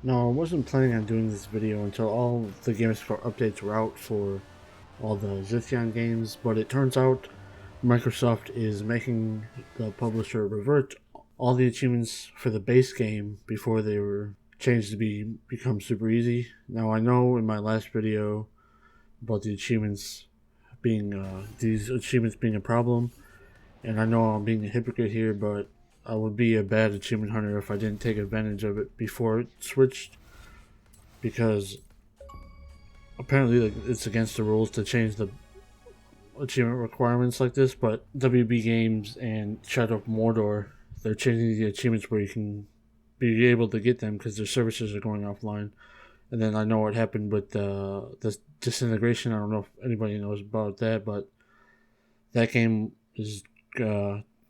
Now, I wasn't planning on doing this video until all the Gamerscore updates were out for all the Zithion games, but it turns out Microsoft is making the publisher revert all the achievements for the base game before they were changed to become super easy. Now, I know in my last video about the achievements being these achievements being a problem, and I know I'm being a hypocrite here, but I would be a bad achievement hunter if I didn't take advantage of it before it switched, because apparently it's against the rules to change the achievement requirements like this. But WB Games and Shadow of Mordor, they're changing the achievements where you can be able to get them because their services are going offline. And then I know what happened with the disintegration. I don't know if anybody knows about that, but that game is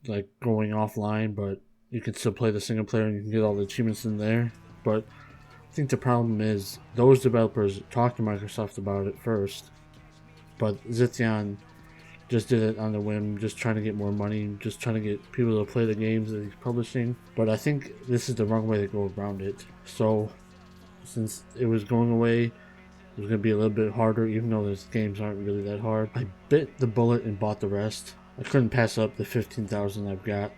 like going offline, but you can still play the single player and you can get all the achievements in there. But I think the problem is those developers talked to Microsoft about it first, but Zithion just did it on the whim, just trying to get more money, just trying to get people to play the games that he's publishing. But I think this is the wrong way to go around it. So since it was going away, it was going to be a little bit harder, even though those games aren't really that hard. I bit the bullet and bought the rest. I couldn't pass up the 15,000 I've got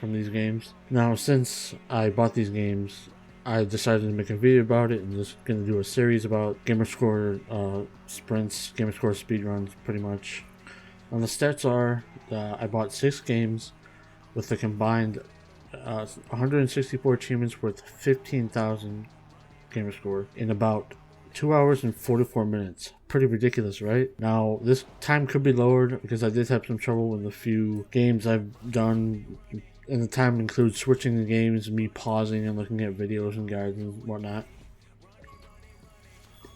from these games. Now, since I bought these games, I decided to make a video about it and just going to do a series about Gamerscore sprints, Gamerscore speedruns, pretty much. And the stats are I bought 6 games with a combined 164 achievements worth 15,000 Gamerscore in about 2 hours and 44 minutes. Pretty ridiculous, right? Now, this time could be lowered because I did have some trouble with a few games I've done, and the time includes switching the games, me pausing and looking at videos and guides and whatnot.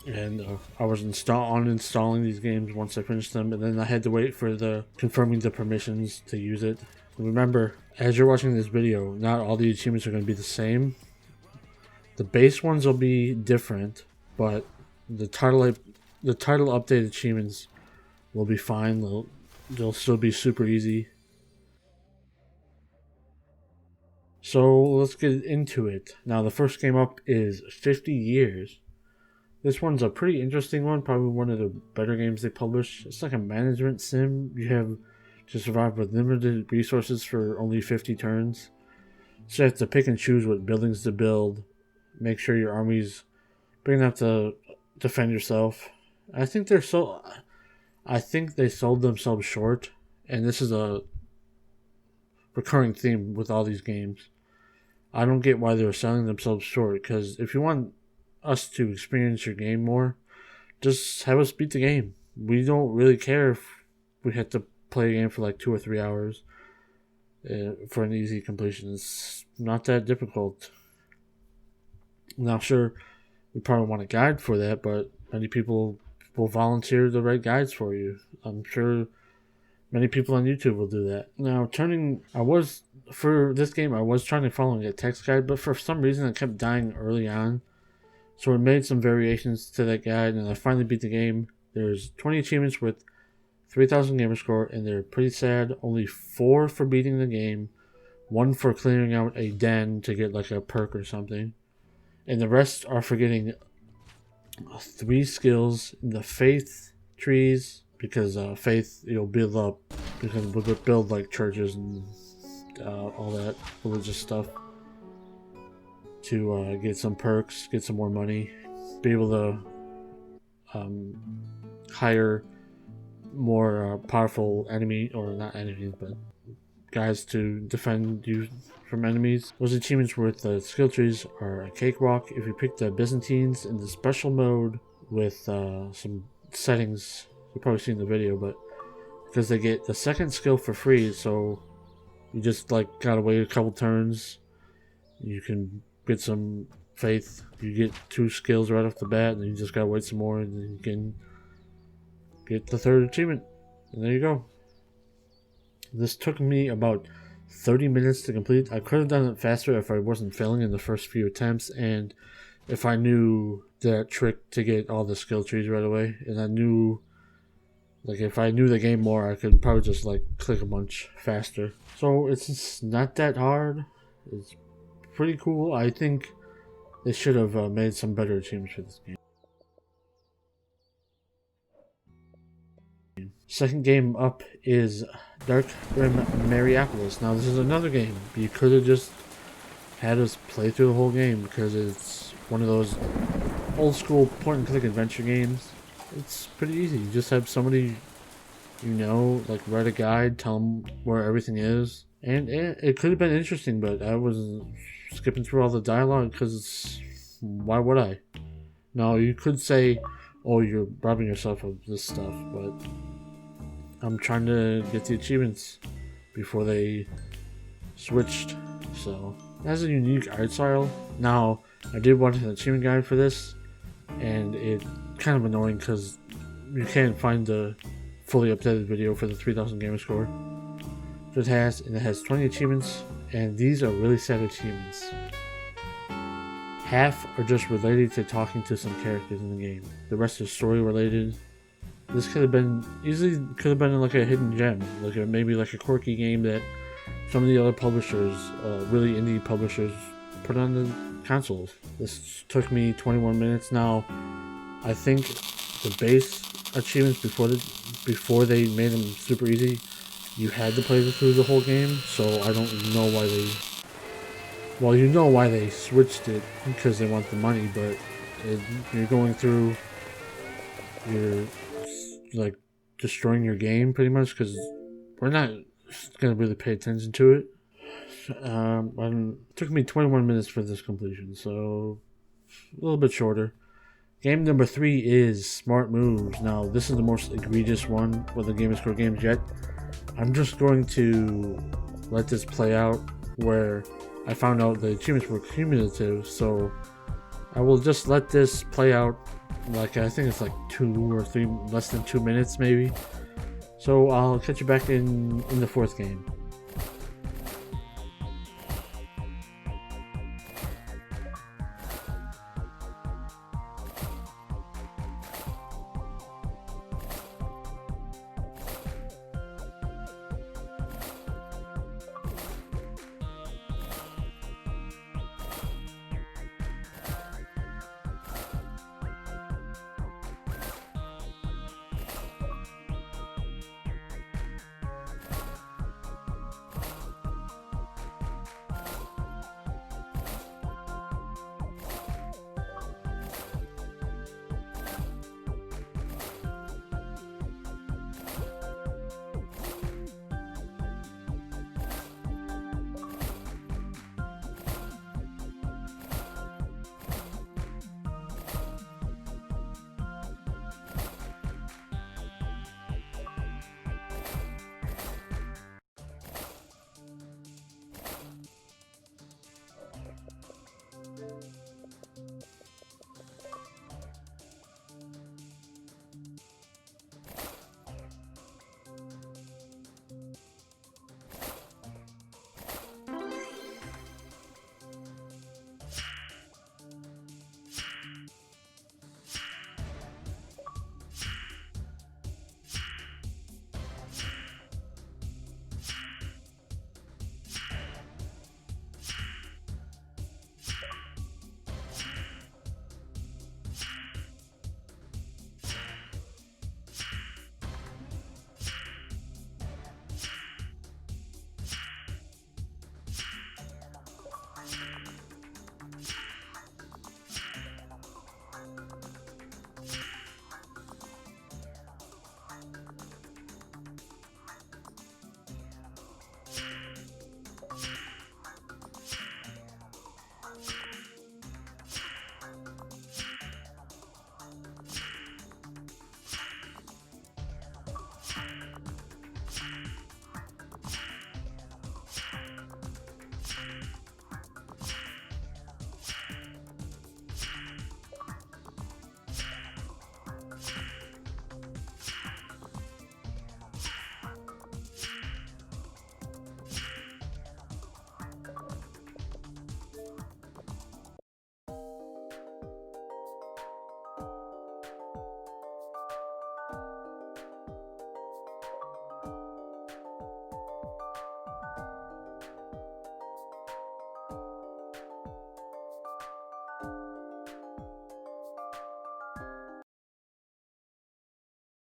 And I was uninstalling these games once I finished them, and then I had to wait for the confirming the permissions to use it. Remember, as you're watching this video, not all the achievements are going to be the same. The base ones will be different, but the title update achievements will be fine. They'll still be super easy. So let's get into it. Now, the first game up is 50 Years. This one's a pretty interesting one, probably one of the better games they publish. It's like a management sim. You have to survive with limited resources for only 50 turns. So you have to pick and choose what buildings to build, make sure your army's big enough to defend yourself. I think they sold themselves short, and this is a recurring theme with all these games. I don't get why they're selling themselves short, because if you want us to experience your game more, just have us beat the game. We don't really care if we have to play a game for like 2 or 3 hours for an easy completion. It's not that difficult. Now, sure, we probably want a guide for that, but many people will volunteer to write guides for you. I'm sure many people on YouTube will do that. Now, for this game, I was trying to follow a text guide, but for some reason I kept dying early on. So we made some variations to that guide, and I finally beat the game. There's 20 achievements with 3,000 Gamerscore, and they're pretty sad. Only 4 for beating the game, 1 for clearing out a den to get like a perk or something. And the rest are for getting 3 skills in the faith trees, because faith you'll build up, because we'll build like churches and all that religious stuff to get some perks, get some more money, be able to hire more powerful enemy, or not enemies, but guys to defend you from enemies. Those achievements with the skill trees are a cakewalk. If you pick the Byzantines in the special mode with some settings, you've probably seen the video, but because they get the second skill for free, so you just like gotta wait a couple turns, you can get some faith, you get 2 skills right off the bat, and then you just gotta wait some more, and then you can get the 3rd achievement, and there you go. This took me about 30 minutes to complete. I could have done it faster if I wasn't failing in the first few attempts, and if I knew that trick to get all the skill trees right away, and I knew, like, if I knew the game more, I could probably just like click a bunch faster. So it's not that hard. It's pretty cool. I think They should have made some better achievements for this game. Second game up is Dark Rim Mariupolis. Now this is another game. You could have just had us play through the whole game because it's one of those old school point and click adventure games. It's pretty easy. You just have somebody, you know, like write a guide, tell them where everything is. And it could have been interesting, but I was skipping through all the dialogue because why would I? Now you could say, oh, you're robbing yourself of this stuff, but I'm trying to get the achievements before they switched. So it has a unique art style. Now I did want an achievement guide for this, and it's kind of annoying because you can't find the fully updated video for the 3000 Gamerscore. So it has 20 achievements, and these are really sad achievements. Half are just related to talking to some characters in the game. The rest is story related. This could have been like a hidden gem, like maybe like a quirky game that some of the other publishers, really indie publishers, put on the consoles. This took me 21 minutes. Now, I think the base achievements before they made them super easy, you had to play through the whole game. So I don't know why they. Well, you know why they switched it, because they want the money, but you're going through. You're like destroying your game pretty much because we're not gonna really pay attention to it. It took me 21 minutes for this completion, so a little bit shorter. Game number 3 is Smart Moves. Now this is the most egregious one with the Gamerscore games yet. I'm just going to let this play out where I found out the achievements were cumulative, so I will just let this play out. Like, I think it's like 2 or 3, less than 2 minutes maybe. So I'll catch you back in the fourth game.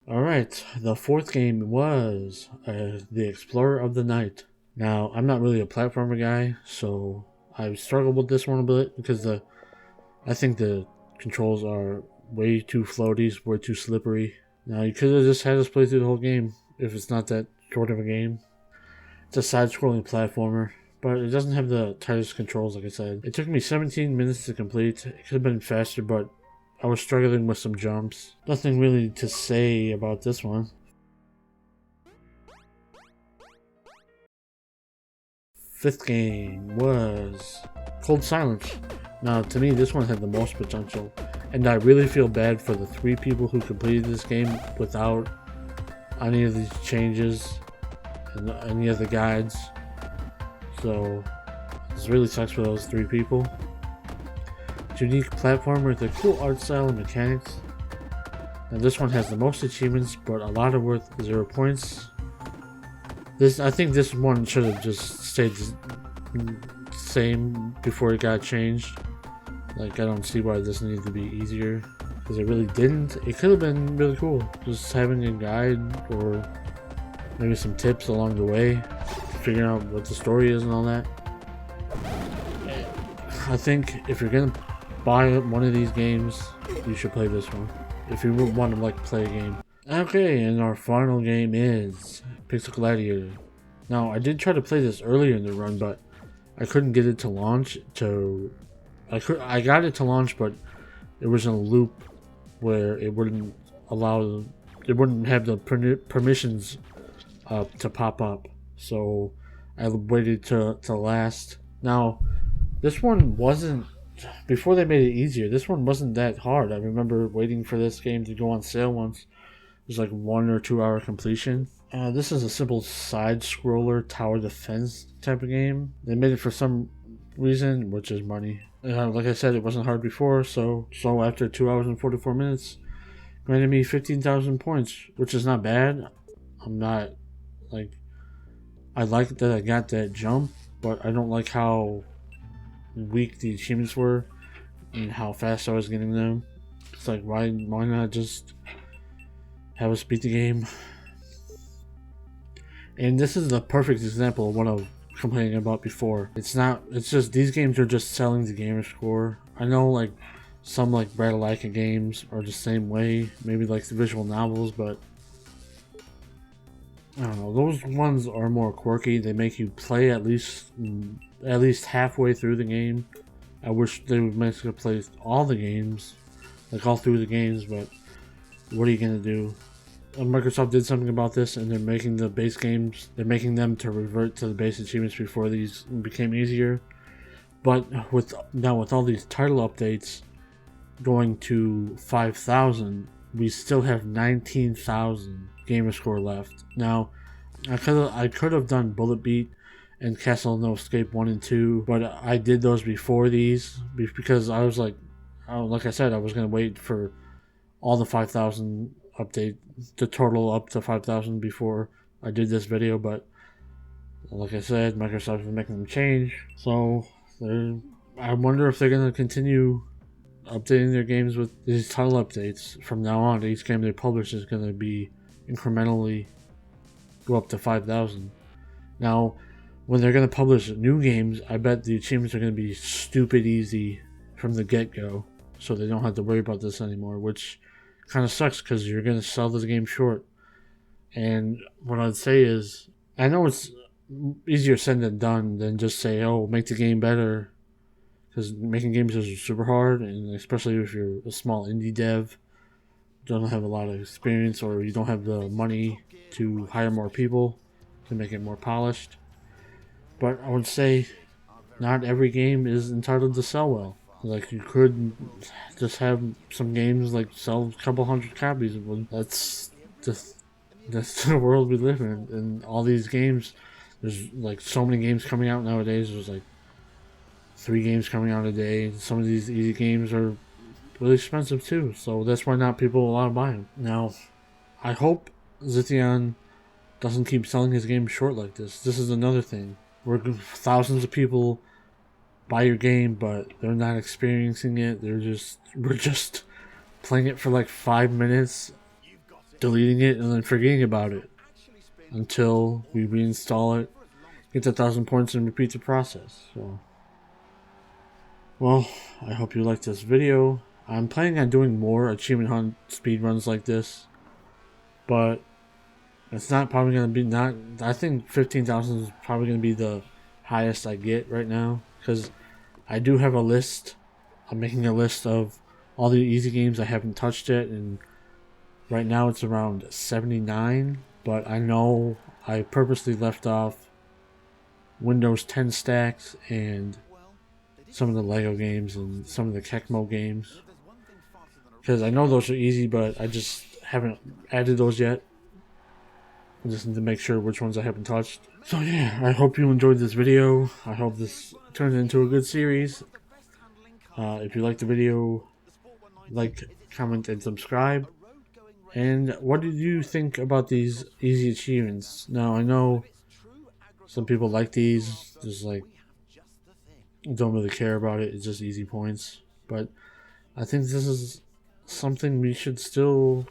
Alright, the fourth game was The Explorer of the Night. Now, I'm not really a platformer guy, so I struggled with this one a bit because I think the controls are way too floaty, way too slippery. Now, you could have just had us play through the whole game if it's not that short of a game. It's a side-scrolling platformer, but it doesn't have the tightest controls, like I said. It took me 17 minutes to complete. It could have been faster, but I was struggling with some jumps. Nothing really to say about this one. Fifth game was Cold Silence. Now, to me, this one had the most potential, and I really feel bad for the 3 people who completed this game without any of these changes and any of the guides. So, this really sucks for those 3 people. It's a unique platformer with a cool art style and mechanics. Now, this one has the most achievements, but a lot are worth 0 points. I think this one should have just stayed the same before it got changed. Like, I don't see why this needed to be easier, because it really didn't. It could have been really cool, just having a guide or maybe some tips along the way, figuring out what the story is and all that. I think if you're gonna buy one of these games, you should play this one if you want to play a game. Okay, and our final game is Pixel Gladiator. Now, I did try to play this earlier in the run, but I couldn't get it to launch. I got it to launch, but it was in a loop where it wouldn't have the permissions to pop up. So I waited to last. Now, this one wasn't, before they made it easier, this one wasn't that hard. I remember waiting for this game to go on sale once. It was like 1 or 2 hour completion. This is a simple side-scroller tower defense type of game. They made it for some reason, which is money. Like I said, it wasn't hard before, so after 2 hours and 44 minutes, granted me 15,000 points, which is not bad. I'm not, I like that I got that jump, but I don't like how weak the achievements were and how fast I was getting them. It's like, why not just have us beat the game? And this is the perfect example of what I was complaining about before. It's just these games are just selling the Gamerscore. I know some Battle Like games are the same way, maybe the visual novels, but I don't know, those ones are more quirky. They make you play at least halfway through the game. I wish they would make you play all the games, all through the games, but what are you gonna do? Microsoft did something about this, and they're making the base games, they're making them to revert to the base achievements before these became easier. But with all these title updates going to 5,000, we still have 19,000 Gamerscore left. Now, I could have done Bullet Beat and Castle No Escape 1 and 2, but I did those before these because I was like I said, I was going to wait for all the 5,000 update, the total up to 5,000 before I did this video, but like I said, Microsoft is making them change, so I wonder if they're going to continue updating their games with these title updates from now on. Each game they publish is going to be incrementally go up to 5,000. Now, when they're going to publish new games, I bet the achievements are going to be stupid easy from the get-go, so they don't have to worry about this anymore, which kind of sucks because you're going to sell this game short. And what I'd say is, I know it's easier said than done than just say, oh, make the game better, because making games is super hard, and especially if you're a small indie dev, don't have a lot of experience, or you don't have the money to hire more people to make it more polished. But I would say not every game is entitled to sell well. You could just have some games sell a couple hundred copies. That's the world we live in. And all these games, there's so many games coming out nowadays. There's 3 games coming out a day. Some of these easy games are really expensive too, so that's why not people want to buy them. Now, I hope Zytheon doesn't keep selling his game short like this. This is another thing where thousands of people buy your game, but they're not experiencing it. We're just playing it for 5 minutes, deleting it and then forgetting about it until we reinstall it, get the 1,000 points, and repeat the process. So, well, I hope you liked this video. I'm planning on doing more achievement hunt speedruns like this, but it's not probably going to be I think 15,000 is probably going to be the highest I get right now, because I do have a list. I'm making a list of all the easy games I haven't touched yet, and right now it's around 79, but I know I purposely left off Windows 10 stacks and some of the Lego games and some of the Kekmo games, because I know those are easy, but I just haven't added those yet. I just need to make sure which ones I haven't touched. So yeah, I hope you enjoyed this video. I hope this turns into a good series. If you liked the video, like, comment, and subscribe. And what did you think about these easy achievements? Now, I know some people like these, just like don't really care about it. It's just easy points. But I think this is something we should still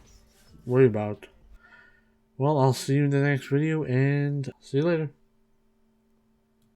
worry about. Well, I'll see you in the next video, and see you later.